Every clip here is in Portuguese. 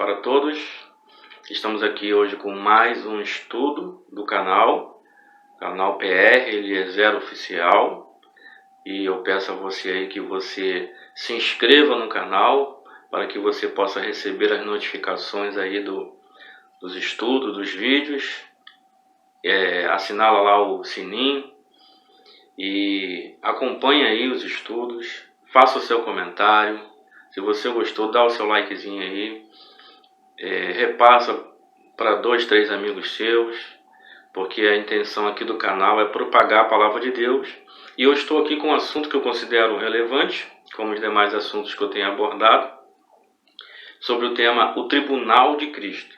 para todos. Estamos aqui hoje com mais um estudo do canal PR Eliezer Oficial. E eu peço a você aí que você se inscreva no canal para que você possa receber as notificações aí dos estudos, dos vídeos. Assinala lá o sininho e acompanhe aí os estudos. Faça o seu comentário. Se você gostou, dá o seu likezinho aí. Repassa para 2, 3 amigos seus, porque a intenção aqui do canal é propagar a palavra de Deus. E eu estou aqui com um assunto que eu considero relevante, como os demais assuntos que eu tenho abordado, sobre o tema o Tribunal de Cristo.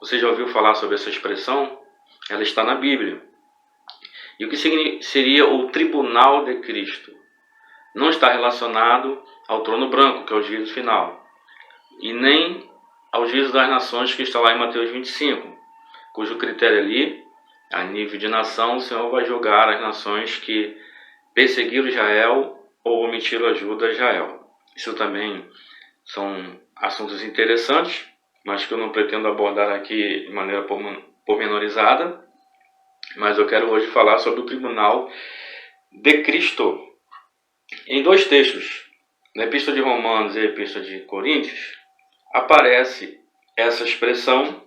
Você já ouviu falar sobre essa expressão? Ela está na Bíblia. E o que seria o Tribunal de Cristo? Não está relacionado ao trono branco, que é o juízo final, e nem ao juízo das nações, que está lá em Mateus 25, cujo critério ali, a nível de nação, o Senhor vai julgar as nações que perseguiram Israel ou omitiram ajuda a Israel. Isso também são assuntos interessantes, mas que eu não pretendo abordar aqui de maneira pormenorizada. Mas eu quero hoje falar sobre o Tribunal de Cristo. Em 2 textos, na Epístola de Romanos e a Epístola de Coríntios, aparece essa expressão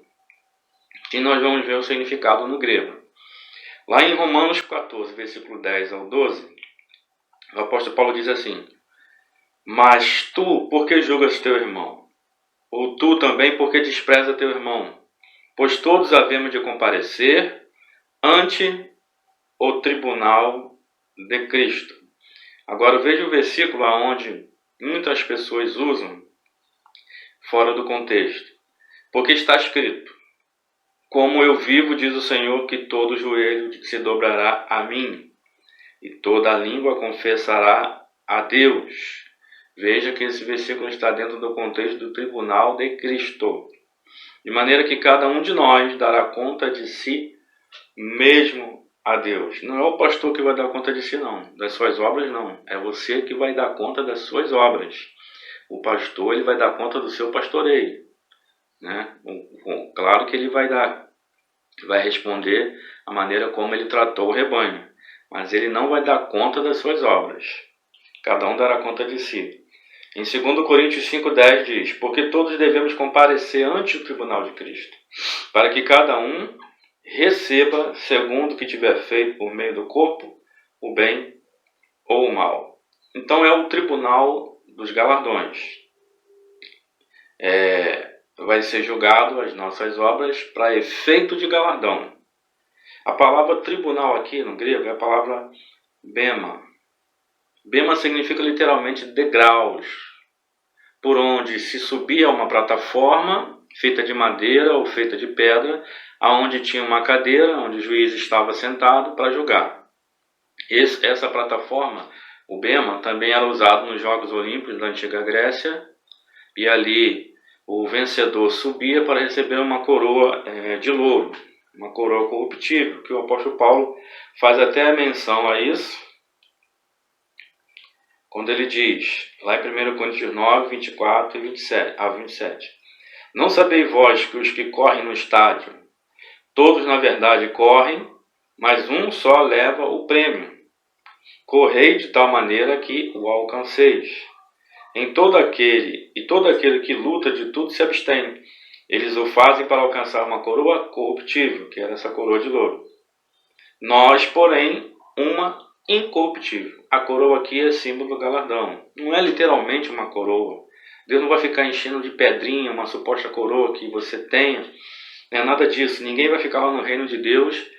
que nós vamos ver o significado no grego. Lá em Romanos 14, versículo 10 ao 12, o apóstolo Paulo diz assim: mas tu, por que julgas teu irmão? Ou tu também, por que despreza teu irmão? Pois todos havemos de comparecer ante o tribunal de Cristo. Agora veja o versículo onde muitas pessoas usam fora do contexto. Porque está escrito: como eu vivo, diz o Senhor, que todo joelho se dobrará a mim, e toda a língua confessará a Deus. Veja que esse versículo está dentro do contexto do tribunal de Cristo. De maneira que cada um de nós dará conta de si mesmo a Deus. Não é o pastor que vai dar conta de si, não. Das suas obras, não. É você que vai dar conta das suas obras. O pastor, ele vai dar conta do seu pastoreio, né? Claro que ele vai responder a maneira como ele tratou o rebanho, mas ele não vai dar conta das suas obras. Cada um dará conta de si. Em 2 Coríntios 5,10 diz: porque todos devemos comparecer ante o tribunal de Cristo, para que cada um receba segundo o que tiver feito por meio do corpo, o bem ou o mal. Então é o tribunal dos galardões. Vai ser julgado as nossas obras para efeito de galardão. A palavra tribunal aqui no grego é a palavra bema. Bema significa literalmente degraus, por onde se subia a uma plataforma feita de madeira ou feita de pedra, aonde tinha uma cadeira, onde o juiz estava sentado para julgar. Essa plataforma, o bema, também era usado nos Jogos Olímpicos da Antiga Grécia, e ali o vencedor subia para receber uma coroa de louro, uma coroa corruptível, que o apóstolo Paulo faz até menção a isso, quando ele diz, lá em 1 Coríntios 9, 24 e 27, não sabeis vós que os que correm no estádio, todos na verdade correm, mas um só leva o prêmio. Correi de tal maneira que o alcanceis. Todo aquele que luta de tudo se abstém. Eles o fazem para alcançar uma coroa corruptível, que era essa coroa de louro. Nós, porém, uma incorruptível. A coroa aqui é símbolo do galardão. Não é literalmente uma coroa. Deus não vai ficar enchendo de pedrinha uma suposta coroa que você tenha. Não é nada disso. Ninguém vai ficar lá no reino de Deus,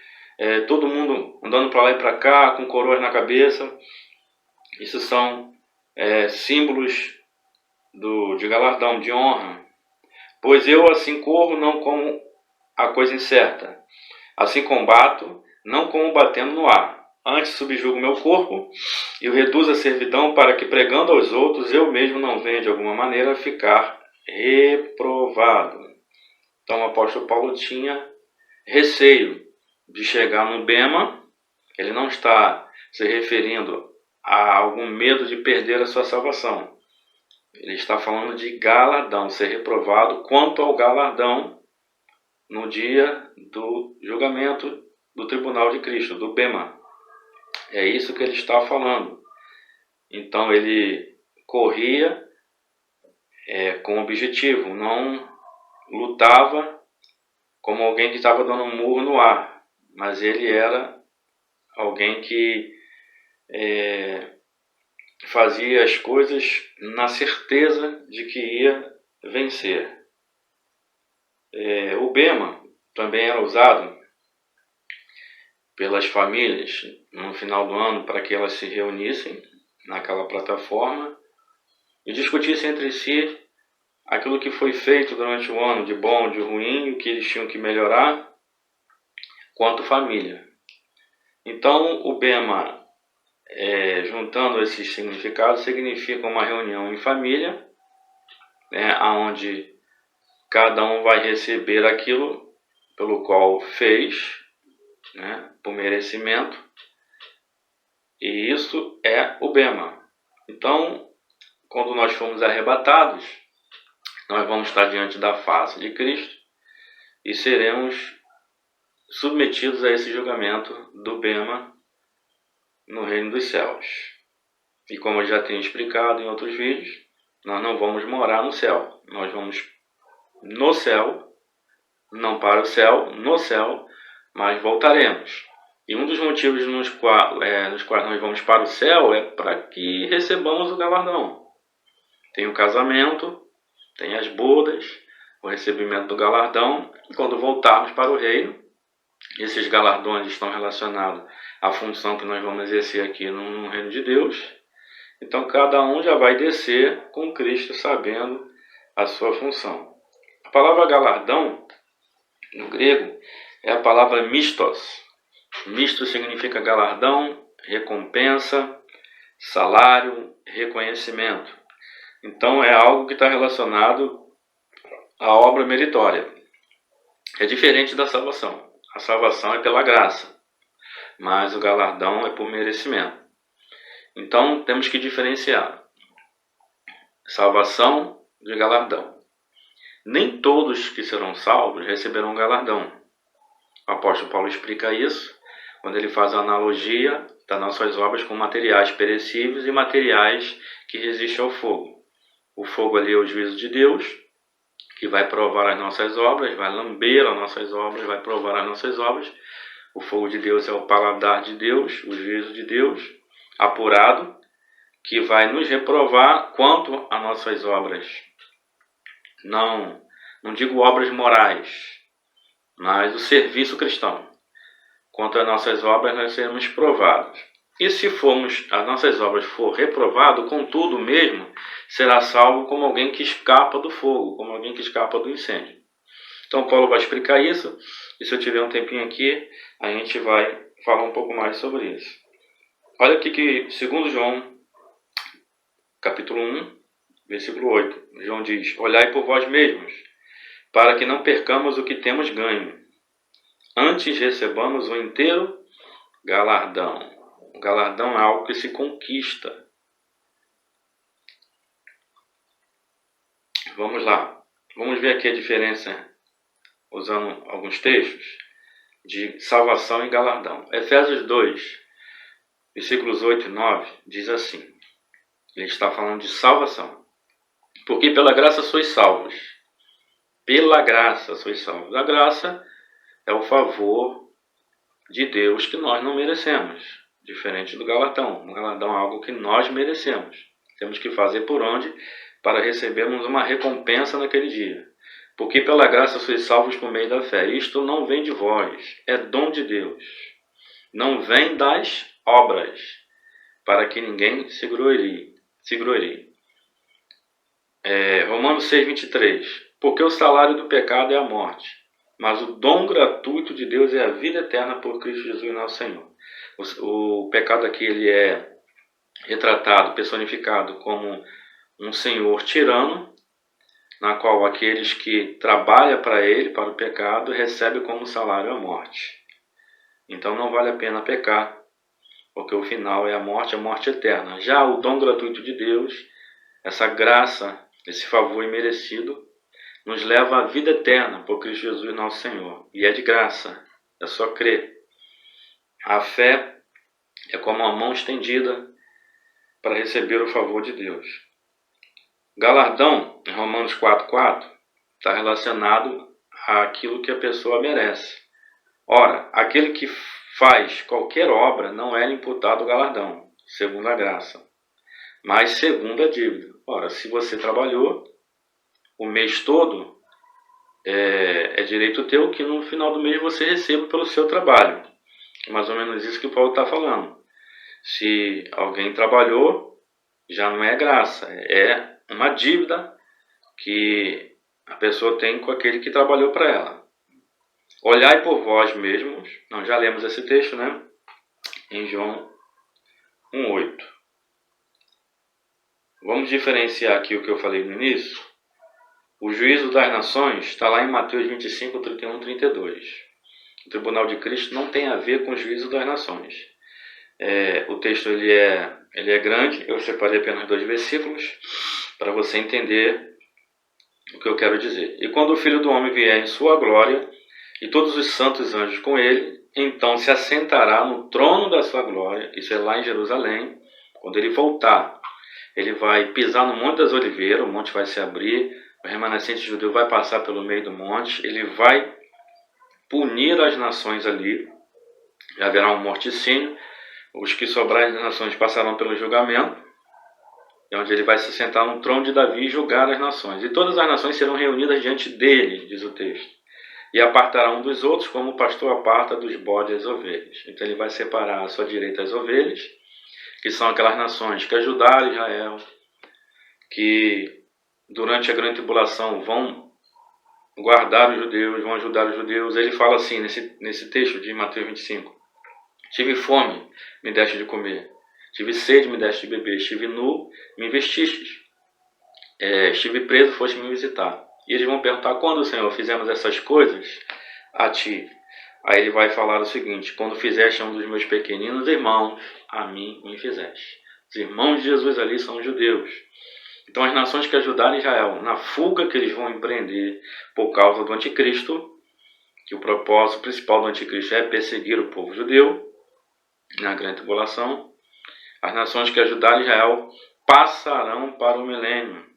todo mundo andando para lá e para cá, com coroas na cabeça. Isso são símbolos de galardão, de honra. Pois eu assim corro, não como a coisa incerta. Assim combato, não como batendo no ar. Antes subjugo meu corpo e o reduzo à servidão, para que, pregando aos outros, eu mesmo não venha de alguma maneira a ficar reprovado. Então o apóstolo Paulo tinha receio de chegar no bema. Ele não está se referindo a algum medo de perder a sua salvação, Ele está falando de galardão, ser reprovado quanto ao galardão no dia do julgamento do tribunal de Cristo, do Bema. É isso que ele está falando. Então ele corria com objetivo, não lutava como alguém que estava dando um murro no ar, mas ele era alguém que fazia as coisas na certeza de que ia vencer. O Bema também era usado pelas famílias no final do ano para que elas se reunissem naquela plataforma e discutissem entre si aquilo que foi feito durante o ano, de bom, de ruim, o que eles tinham que melhorar, quanto família. Então, o Bema, juntando esses significados, significa uma reunião em família, onde cada um vai receber aquilo pelo qual fez, por merecimento, e isso é o Bema. Então, quando nós formos arrebatados, nós vamos estar diante da face de Cristo e seremos submetidos a esse julgamento do Bema no reino dos céus. E como eu já tenho explicado em outros vídeos, nós não vamos morar no céu. Nós vamos no céu, não para o céu, no céu, mas voltaremos. E um dos motivos nos quais nós vamos para o céu é para que recebamos o galardão. Tem o casamento, tem as bodas, o recebimento do galardão. E quando voltarmos para o reino, esses galardões estão relacionados à função que nós vamos exercer aqui no reino de Deus. Então cada um já vai descer com Cristo sabendo a sua função. A palavra galardão, no grego, é a palavra mistos. Mistos significa galardão, recompensa, salário, reconhecimento. Então é algo que está relacionado à obra meritória. É diferente da salvação. A salvação é pela graça, mas o galardão é por merecimento. Então temos que diferenciar salvação de galardão. Nem todos que serão salvos receberão galardão. O apóstolo Paulo explica isso quando ele faz a analogia das nossas obras com materiais perecíveis e materiais que resistem ao fogo. O fogo ali é o juízo de Deus, que vai provar as nossas obras, vai lamber as nossas obras, vai provar as nossas obras. O fogo de Deus é o paladar de Deus, o juízo de Deus, apurado, que vai nos reprovar quanto às nossas obras. Não digo obras morais, mas o serviço cristão. Quanto às nossas obras, nós seremos provados. E se as nossas obras for reprovado, contudo mesmo, será salvo como alguém que escapa do fogo, como alguém que escapa do incêndio. Então Paulo vai explicar isso, e se eu tiver um tempinho aqui, a gente vai falar um pouco mais sobre isso. Olha aqui que, segundo João, capítulo 1, versículo 8, João diz: olhai por vós mesmos, para que não percamos o que temos ganho. Antes recebamos o inteiro galardão. O galardão é algo que se conquista. Vamos lá. Vamos ver aqui a diferença, usando alguns textos, de salvação e galardão. Efésios 2, versículos 8 e 9, diz assim. Ele está falando de salvação. Porque pela graça sois salvos. Pela graça sois salvos. A graça é o favor de Deus que nós não merecemos. Diferente do galardão. O galardão é algo que nós merecemos. Temos que fazer por onde para recebermos uma recompensa naquele dia. Porque pela graça sois salvos por meio da fé. Isto não vem de vós, é dom de Deus. Não vem das obras, para que ninguém se glorie. Romanos 6, 23. Porque o salário do pecado é a morte, mas o dom gratuito de Deus é a vida eterna por Cristo Jesus nosso Senhor. O pecado aqui ele é retratado, personificado como um senhor tirano, na qual aqueles que trabalham para ele, para o pecado, recebem como salário a morte. Então não vale a pena pecar, porque o final é a morte eterna. Já o dom gratuito de Deus essa graça, esse favor imerecido, nos leva à vida eterna por Cristo Jesus nosso Senhor. E é de graça, é só crer. A fé é como uma mão estendida para receber o favor de Deus. Galardão, em Romanos 4,4, está relacionado àquilo que a pessoa merece. Ora, aquele que faz qualquer obra não é imputado galardão, segundo a graça, mas segundo a dívida. Ora, se você trabalhou o mês todo, é direito teu que no final do mês você receba pelo seu trabalho. É mais ou menos isso que o Paulo está falando. Se alguém trabalhou, já não é graça, é uma dívida que a pessoa tem com aquele que trabalhou para ela. Olhai por vós mesmos, nós já lemos esse texto, né? Em João 1,8. Vamos diferenciar aqui o que eu falei no início. O juízo das nações está lá em Mateus 25, 31, 32. O tribunal de Cristo não tem a ver com o juízo das nações. O texto ele é grande, eu separei apenas 2 versículos para você entender o que eu quero dizer. E quando o Filho do Homem vier em sua glória, e todos os santos anjos com ele, então se assentará no trono da sua glória, isso é lá em Jerusalém. Quando ele voltar, ele vai pisar no Monte das Oliveiras, o monte vai se abrir, o remanescente judeu vai passar pelo meio do monte, ele vai punir as nações ali, haverá um morticínio, os que sobrarem das nações passarão pelo julgamento, onde ele vai se sentar no trono de Davi e julgar as nações. E todas as nações serão reunidas diante dele, diz o texto. E apartará um dos outros, como o pastor aparta dos bodes as ovelhas. Então ele vai separar à sua direita as ovelhas, que são aquelas nações que ajudaram Israel, que durante a grande tribulação vão guardar os judeus, vão ajudar os judeus. Ele fala assim, nesse texto de Mateus 25. Tive fome, me deste de comer. Tive sede, me deste de beber. Estive nu, me vestistes. Estive preso, foste me visitar. E eles vão perguntar, quando, Senhor, fizemos essas coisas a ti? Aí ele vai falar o seguinte, quando fizeste a um dos meus pequeninos irmãos, a mim me fizeste. Os irmãos de Jesus ali são os judeus. Então as nações que ajudaram Israel na fuga que eles vão empreender por causa do anticristo, que o propósito principal do anticristo é perseguir o povo judeu, na grande tribulação, as nações que ajudaram Israel passarão para o milênio.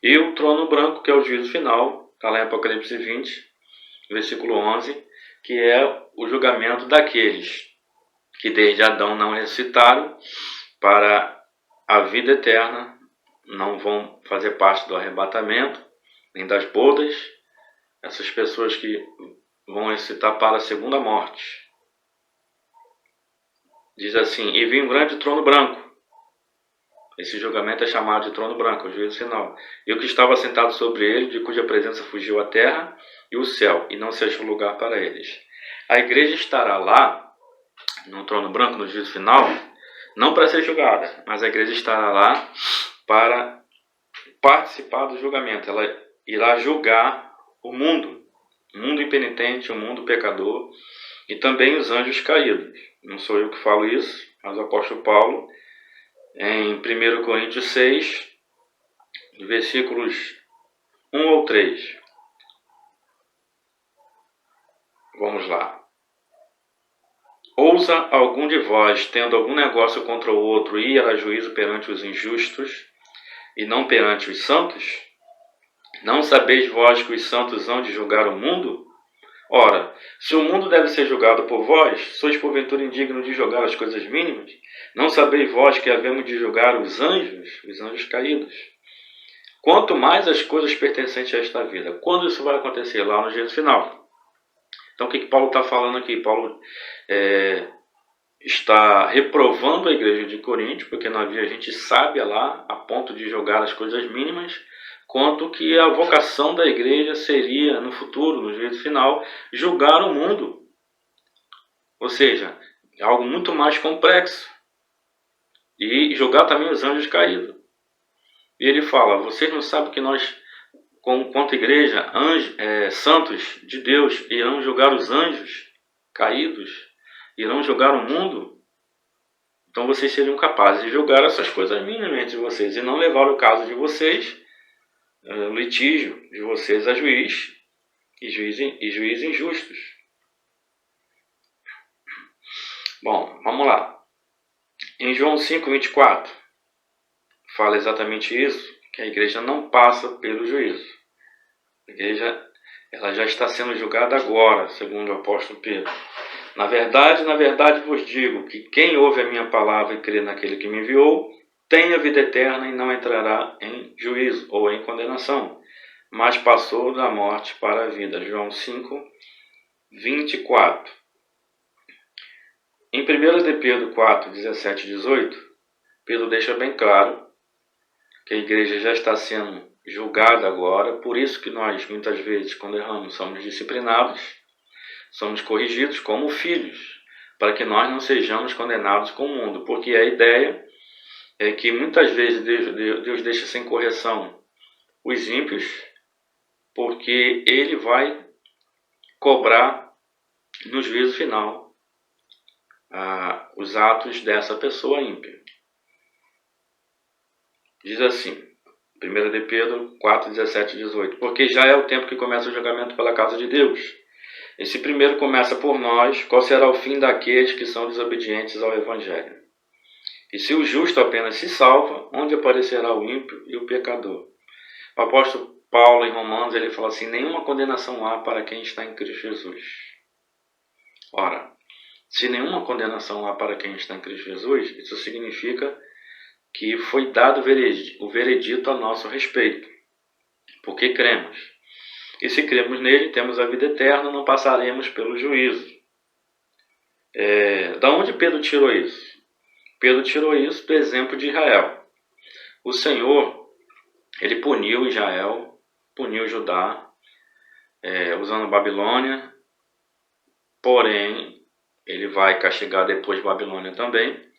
E o trono branco, que é o juízo final, está lá em Apocalipse 20, versículo 11, que é o julgamento daqueles que desde Adão não ressuscitaram para a vida eterna, não vão fazer parte do arrebatamento, nem das bodas, essas pessoas que vão ressuscitar para a segunda morte. Diz assim, e vi um grande trono branco. Esse julgamento é chamado de trono branco, o juízo final. E o que estava sentado sobre ele, de cuja presença fugiu a terra e o céu, e não se achou lugar para eles. A igreja estará lá, no trono branco, no juízo final, não para ser julgada, mas a igreja estará lá para participar do julgamento. Ela irá julgar o mundo impenitente, o mundo pecador, e também os anjos caídos. Não sou eu que falo isso, mas o apóstolo Paulo, em 1 Coríntios 6, versículos 1 ou 3. Vamos lá. Ousa algum de vós, tendo algum negócio contra o outro, ir a juízo perante os injustos, e não perante os santos? Não sabeis vós que os santos hão de julgar o mundo? Ora, se o mundo deve ser julgado por vós, sois porventura indignos de julgar as coisas mínimas? Não sabeis vós que havemos de julgar os anjos caídos? Quanto mais as coisas pertencentes a esta vida. Quando isso vai acontecer? Lá no juízo final. Então o que Paulo está falando aqui? Paulo está reprovando a igreja de Corinto, porque não havia gente sábia lá, a ponto de julgar as coisas mínimas, quanto que a vocação da igreja seria, no futuro, no juízo final, julgar o mundo. Ou seja, algo muito mais complexo. E julgar também os anjos caídos. E ele fala, vocês não sabem que nós, quanto igreja, santos de Deus, irão julgar os anjos caídos? Irão julgar o mundo? Então vocês seriam capazes de julgar essas coisas minimamente de vocês e não levar o caso de vocês, o litígio de vocês a juiz e juiz injustos. Bom, vamos lá. Em João 5:24, fala exatamente isso, que a igreja não passa pelo juízo. A igreja ela já está sendo julgada agora, segundo o apóstolo Pedro. Na verdade vos digo que quem ouve a minha palavra e crê naquele que me enviou, tem a vida eterna e não entrará em juízo ou em condenação, mas passou da morte para a vida. João 5:24. Em 1 de Pedro 4:17 e 18, Pedro deixa bem claro que a igreja já está sendo julgada agora, por isso que nós, muitas vezes, quando erramos, somos disciplinados, somos corrigidos como filhos, para que nós não sejamos condenados com o mundo, porque a ideia é que muitas vezes Deus deixa sem correção os ímpios, porque Ele vai cobrar no juízo final os atos dessa pessoa ímpia. Diz assim, 1 de Pedro 4:17 e 18, porque já é o tempo que começa o julgamento pela casa de Deus. E se primeiro começa por nós, qual será o fim daqueles que são desobedientes ao Evangelho? E se o justo apenas se salva, onde aparecerá o ímpio e o pecador? O apóstolo Paulo, em Romanos, ele fala assim, nenhuma condenação há para quem está em Cristo Jesus. Ora, se nenhuma condenação há para quem está em Cristo Jesus, isso significa que foi dado o veredito a nosso respeito, porque cremos. E se cremos nele, temos a vida eterna, não passaremos pelo juízo. Da onde Pedro tirou isso? Pedro tirou isso do exemplo de Israel. O Senhor, ele puniu Israel, puniu Judá, usando Babilônia, porém, ele vai castigar depois Babilônia também,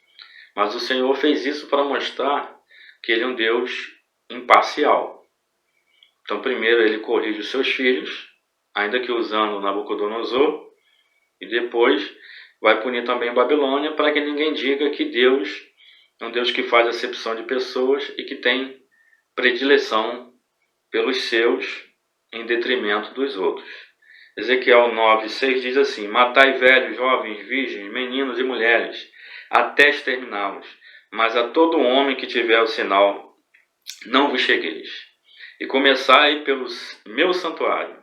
mas o Senhor fez isso para mostrar que ele é um Deus imparcial. Então, primeiro ele corrige os seus filhos, ainda que usando Nabucodonosor, e depois vai punir também Babilônia, para que ninguém diga que Deus é um Deus que faz acepção de pessoas e que tem predileção pelos seus em detrimento dos outros. Ezequiel 9:6 diz assim, matai velhos, jovens, virgens, meninos e mulheres, até exterminá-los, mas a todo homem que tiver o sinal, não vos chegueis. E começai pelo meu santuário.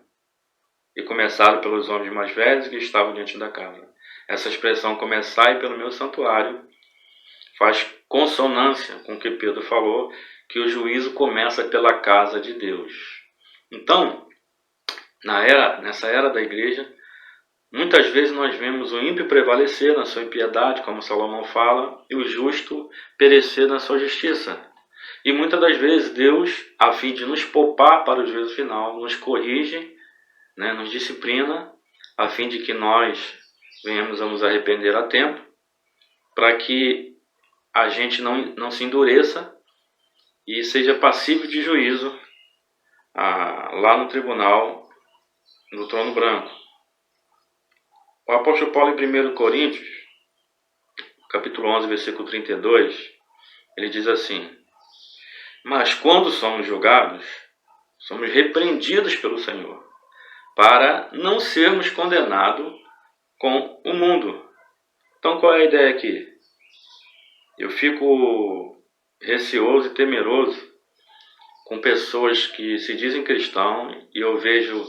E começaram pelos homens mais velhos que estavam diante da casa. Essa expressão, começai pelo meu santuário, faz consonância com o que Pedro falou, que o juízo começa pela casa de Deus. Então, nessa era da igreja, muitas vezes nós vemos o ímpio prevalecer na sua impiedade, como Salomão fala, e o justo perecer na sua justiça. E muitas das vezes Deus, a fim de nos poupar para o juízo final, nos corrige, nos disciplina, a fim de que nós venhamos a nos arrepender a tempo, para que a gente não se endureça e seja passível de juízo lá no tribunal, no trono branco. O apóstolo Paulo, em 1 Coríntios, capítulo 11, versículo 32, ele diz assim, mas quando somos julgados, somos repreendidos pelo Senhor, para não sermos condenados com o mundo. Então qual é a ideia aqui? Eu fico receoso e temeroso com pessoas que se dizem cristãos e eu vejo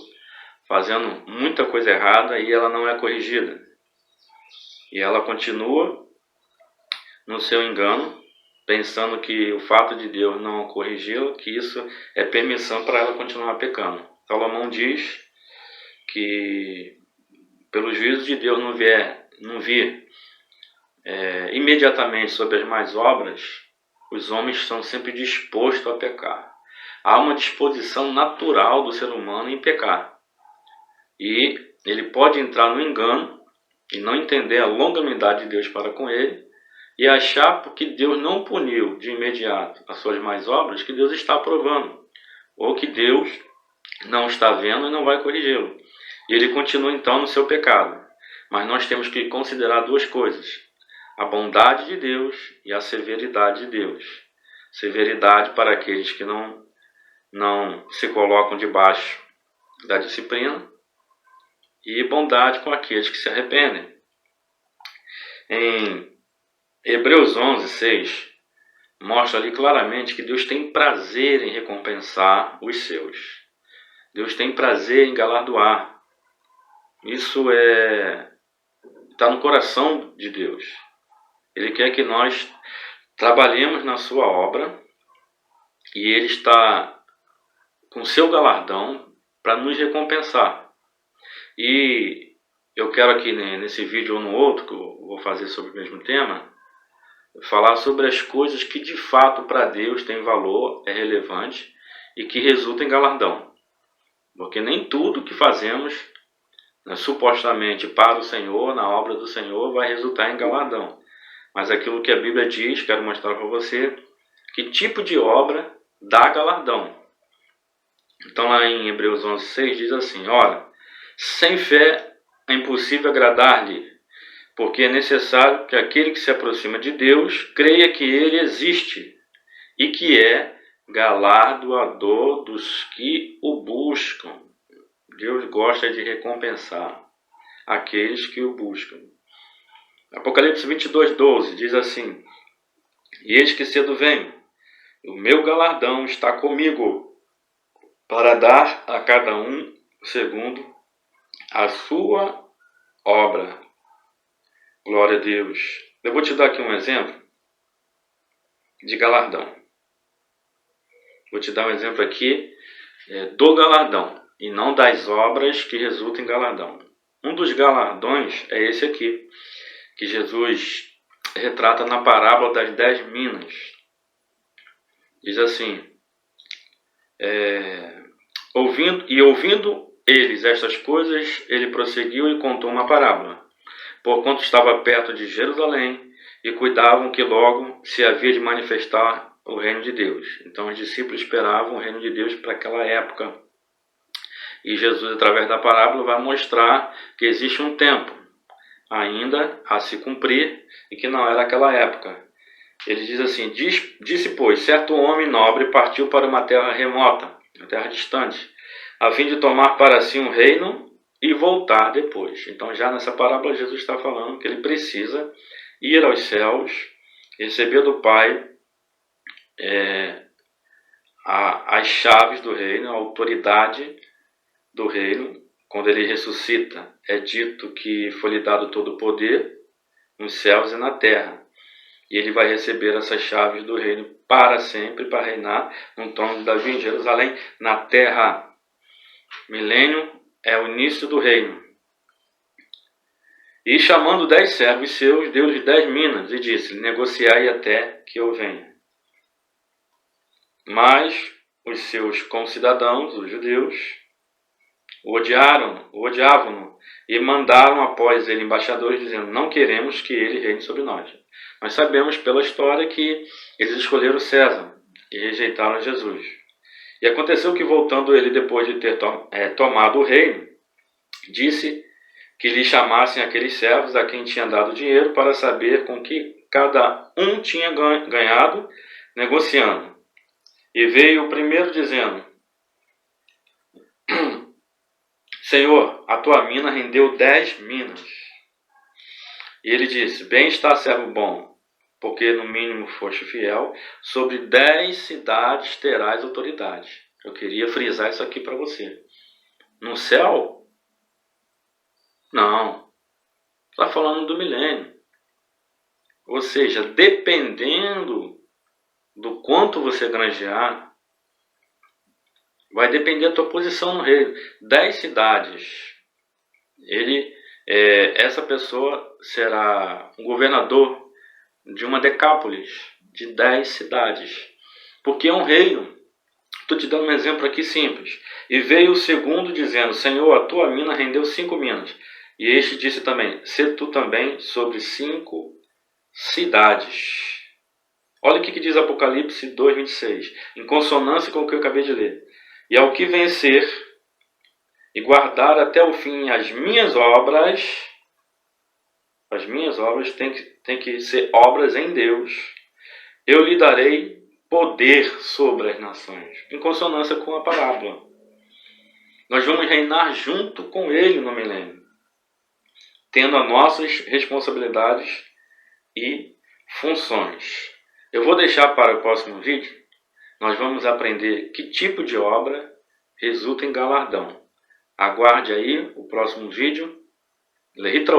fazendo muita coisa errada e ela não é corrigida. E ela continua no seu engano, pensando que o fato de Deus não corrigi-la, que isso é permissão para ela continuar pecando. Salomão diz que pelo juízo de Deus não vir imediatamente sobre as más obras, os homens estão sempre dispostos a pecar. Há uma disposição natural do ser humano em pecar. E ele pode entrar no engano e não entender a longanimidade de Deus para com ele e achar porque Deus não puniu de imediato as suas más obras, que Deus está aprovando, ou que Deus não está vendo e não vai corrigi-lo. E ele continua então no seu pecado. Mas nós temos que considerar duas coisas. a bondade de Deus e a severidade de Deus. Severidade para aqueles que não se colocam debaixo da disciplina, e bondade com aqueles que se arrependem. Em Hebreus 11:6, mostra ali claramente que Deus tem prazer em recompensar os seus. Deus tem prazer em galardoar. Isso está no coração de Deus. Ele quer que nós trabalhemos na sua obra e Ele está com seu galardão para nos recompensar. E eu quero aqui nesse vídeo ou no outro, que eu vou fazer sobre o mesmo tema, falar sobre as coisas que de fato para Deus tem valor, é relevante e que resulta em galardão. Porque nem tudo que fazemos, né, supostamente para o Senhor, na obra do Senhor, vai resultar em galardão. Mas aquilo que a Bíblia diz, quero mostrar para você, que tipo de obra dá galardão. Então lá em Hebreus 11:6 diz assim: ora, sem fé é impossível agradar-lhe, porque é necessário que aquele que se aproxima de Deus creia que Ele existe e que é galardoador dos que o buscam. Deus gosta de recompensar aqueles que o buscam. Apocalipse 22:12 diz assim: e eis que cedo venho, o meu galardão está comigo, para dar a cada um segundo a sua obra. Glória a Deus. Eu vou te dar aqui um exemplo de galardão. Vou te dar um exemplo aqui do galardão e não das obras que resultam em galardão. Um dos galardões é esse aqui, que Jesus retrata na parábola das 10 minas. Diz assim: ouvindo eles estas coisas, ele prosseguiu e contou uma parábola, porquanto estava perto de Jerusalém e cuidavam que logo se havia de manifestar o reino de Deus. Então os discípulos esperavam o reino de Deus para aquela época. E Jesus, através da parábola, vai mostrar que existe um tempo ainda a se cumprir e que não era aquela época. Ele diz assim: disse, pois, certo homem nobre partiu para uma terra remota, uma terra distante, a fim de tomar para si um reino e voltar depois. Então já nessa parábola Jesus está falando que ele precisa ir aos céus, receber do Pai as chaves do reino, a autoridade do reino. Quando ele ressuscita, é dito que foi-lhe dado todo o poder nos céus e na terra. E ele vai receber essas chaves do reino para sempre, para reinar no trono de Davi em Jerusalém, na terra. Milênio é o início do reino. E chamando 10 servos seus, deu-lhes 10 minas e disse: negociai até que eu venha. Mas os seus concidadãos, os judeus, o odiavam-no e mandaram após ele embaixadores, dizendo: não queremos que ele reine sobre nós. Nós sabemos pela história que eles escolheram César e rejeitaram Jesus. E aconteceu que, voltando ele depois de ter tomado o reino, disse que lhe chamassem aqueles servos a quem tinha dado dinheiro para saber com que cada um tinha ganhado negociando. E veio o primeiro dizendo: Senhor, a tua mina rendeu 10 minas. E ele disse: bem está, servo bom, porque no mínimo foste fiel, sobre 10 cidades terás autoridade. Eu queria frisar isso aqui para você. No céu? Não. Está falando do milênio. Ou seja, dependendo do quanto você granjear, vai depender da tua posição no reino. 10 cidades. Essa pessoa será um governador de uma decápolis, de 10 cidades. Porque é um reino. Estou te dando um exemplo aqui simples. E veio o segundo dizendo: Senhor, a tua mina rendeu 5 minas. E este disse também: sê tu também sobre 5 cidades. Olha o que diz Apocalipse 2:26, em consonância com o que eu acabei de ler. E ao que vencer e guardar até o fim as minhas obras, As minhas obras têm que ser obras em Deus. Eu lhe darei poder sobre as nações, em consonância com a parábola. Nós vamos reinar junto com Ele no milênio, tendo as nossas responsabilidades e funções. Eu vou deixar para o próximo vídeo. Nós vamos aprender que tipo de obra resulta em galardão. Aguarde aí o próximo vídeo. Lehitra